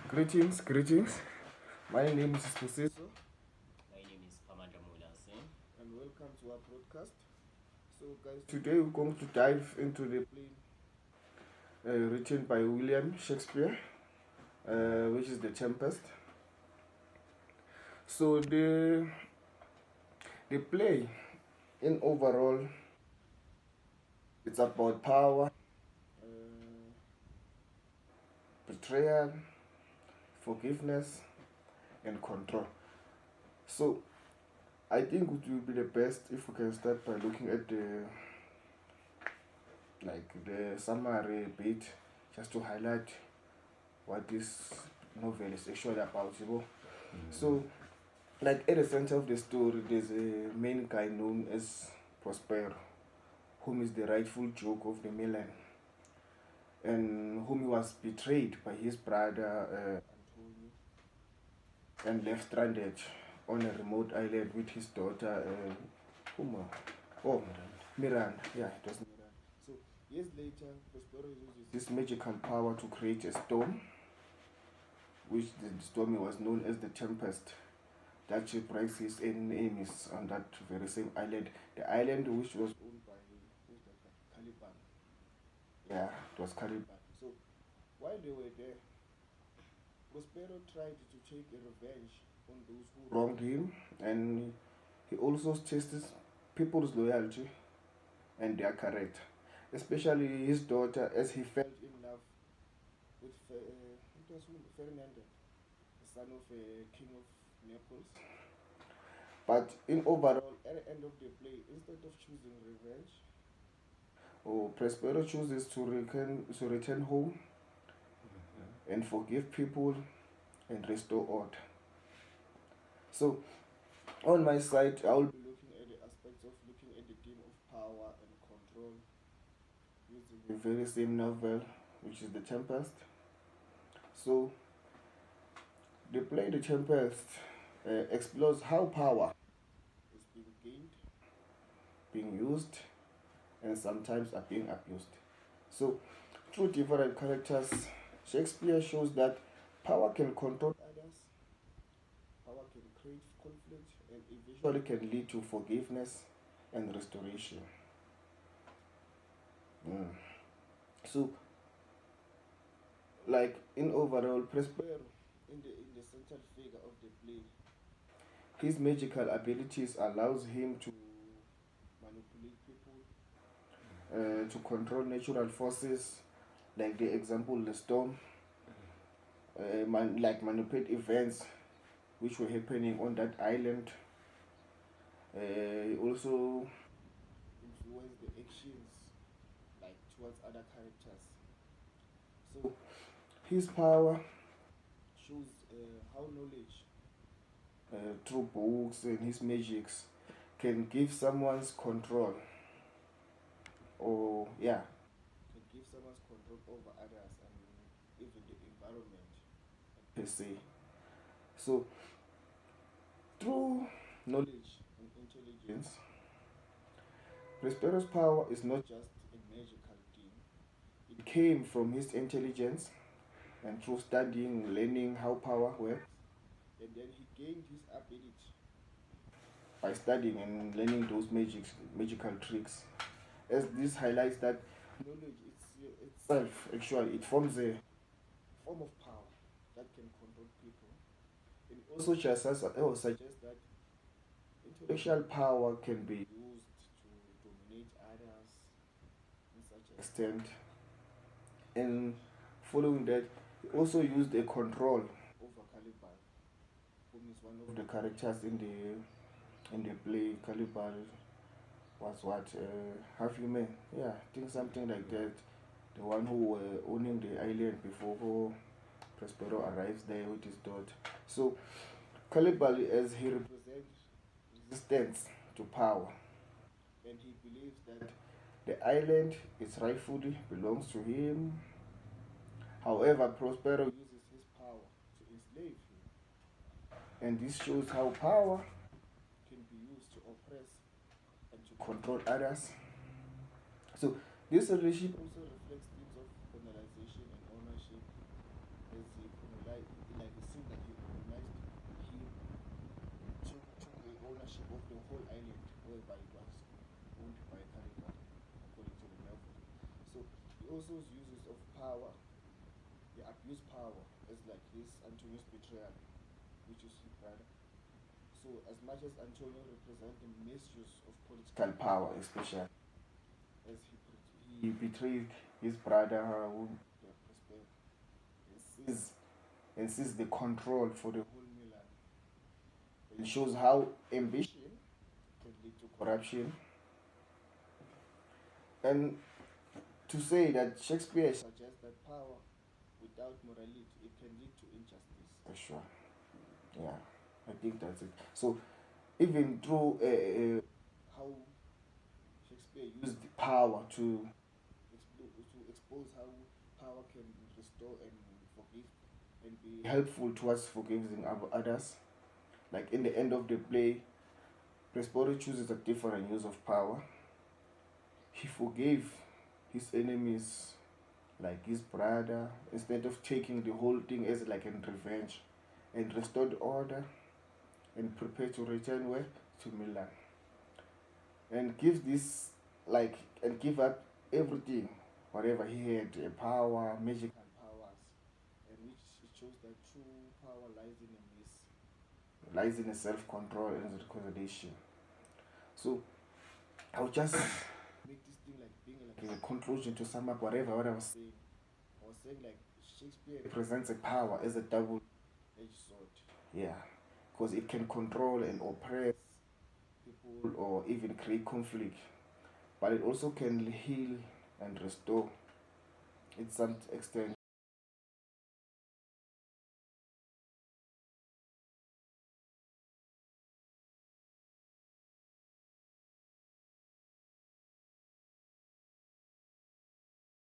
Greetings. My name is Sbu Siphamandla, My name is Siphamandla and welcome to our podcast. So, guys, today we're going to dive into the play written by William Shakespeare, which is The Tempest. So, the play, in overall, it's about power, betrayal, forgiveness, and control. So, I think it will be the best if we can start by looking at the summary bit, just to highlight what this novel is actually about, you know. So, like at the center of the story, there's a main guy known as Prospero, whom is the rightful joke of the Milan, and whom he was betrayed by his brother Antonio and left stranded on a remote island with his daughter, Miranda. Yeah, it was Miranda. So years later, Prospero uses this magical power to create a storm, which the storm was known as the Tempest, that shipwrecks his enemies on that very same island. The island which was owned by Caliban. Yeah, it was Caliban. So while they were there, Prospero tried to take a revenge on those who wronged him, and he also tested people's loyalty and their character, especially his daughter, as he fell in love with it was Ferdinand, the son of a king of Naples. But in overall, at the end of the play, instead of choosing revenge, Prospero chooses to return home and forgive people and restore order. So, on my side, I will be looking at the aspects of looking at the theme of power and control using the very same novel, which is The Tempest. So, the play The Tempest explores how power is being gained, being used, and sometimes are being abused. So, through different characters, Shakespeare shows that power can control others, power can create conflict, and eventually can lead to forgiveness and restoration. Mm. So, like in overall, Prospero, in the central figure of the play, his magical abilities allows him to manipulate people, to control natural forces, like the example the storm, manipulate events which were happening on that island. Also influence the actions like towards other characters. So his power shows how knowledge through books and his magics can give someone's control, or yeah, can give someone's control over others and even the environment per se. So through knowledge and intelligence, Prospero's power is not just a magical thing. It came from his intelligence and through studying, learning how power works, and then he gained his ability by studying and learning those magical tricks. As this highlights that knowledge itself, actually, it forms a form of power that can control people. And also suggests that intellectual power can be used to dominate others in such extent. And following that, he also used a control over Caliban, whom is one of the characters in the play. Caliban was what, half human? Yeah, I think something like that. The one who were owning the island before Prospero arrives there with his daughter. So Caliban, as he represents resistance to power, and he believes that the island is rightfully belongs to him. However, Prospero uses his power to enslave him, and this shows how power can be used to oppress and to control others. So this relationship also reflects themes of colonization and ownership, as he whole island, whereby it was owned by a character according to the novel. So he also uses of power. He abused power as like his Antonio's betrayal, which is his brother. So as much as Antonio represents the misuse of political power, especially as he betrayed his brother, whom and sees the control for the whole Milan. It shows how ambition can lead to corruption. And to say that Shakespeare suggests that power without morality, it can lead to injustice. Sure. Yeah, I think that's it. So even through how Shakespeare used the power to expose how power can restore and forgive and be helpful towards forgiving others. Like in the end of the play, Prespero chooses a different use of power. He forgave his enemies, like his brother, instead of taking the whole thing as like a revenge, and restored order and prepared to return where? To Milan. And give this, like, and give up everything, whatever he had, power, magical powers, and which it shows that true power lies in a self-control and reconciliation. So I'll just make this thing like being like a conclusion to sum up whatever what I was saying. I was saying like Shakespeare represents a power as a double-edged sword. Yeah, because it can control and oppress people or even create conflict, but it also can heal and restore in some extent.